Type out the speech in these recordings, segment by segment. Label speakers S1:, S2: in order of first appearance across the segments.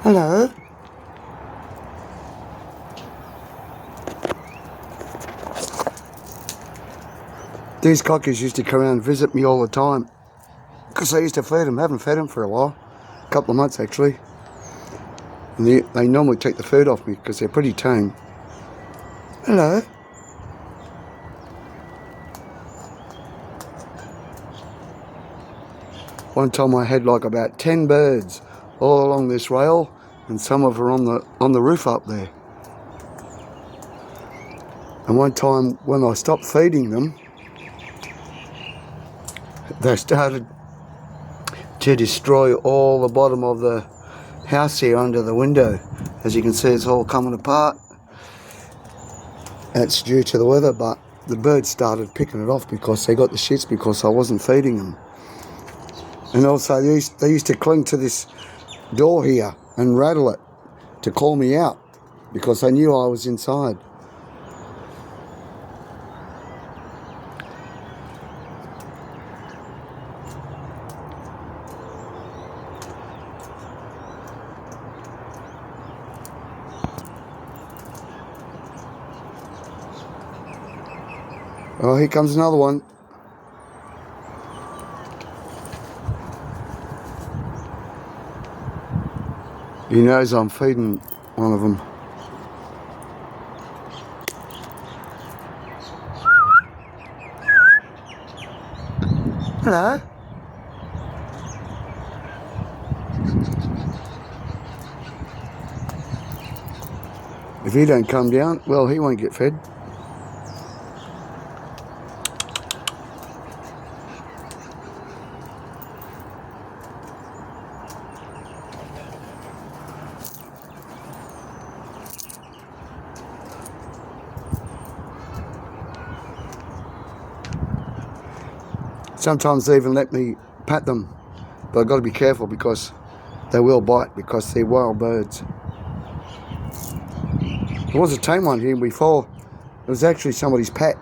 S1: Hello. These cockies used to come around and visit me all the time because I used to feed them. Haven't fed them for a while, a couple of months actually. And they normally take the food off me because they're pretty tame. Hello. One time I had like about 10 birds all along this rail, and some of them are on the roof up there. And one time when I stopped feeding them, they started to destroy all the bottom of the house here under the window. As you can see, it's all coming apart. That's due to the weather, but the birds started picking it off because they got the shits because I wasn't feeding them. And also they used to cling to this door here and rattle it to call me out because they knew I was inside. Oh, here comes another one. He knows I'm feeding one of them. Hello. If he don't come down, well, he won't get fed. Sometimes they even let me pat them, but I've got to be careful because they will bite because they're wild birds. There was a tame one here before. It was actually somebody's pet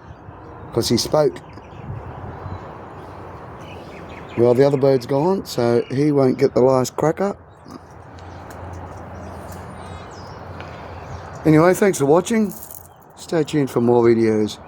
S1: because he spoke. Well, the other bird's gone, so he won't get the last cracker. Anyway, thanks for watching. Stay tuned for more videos.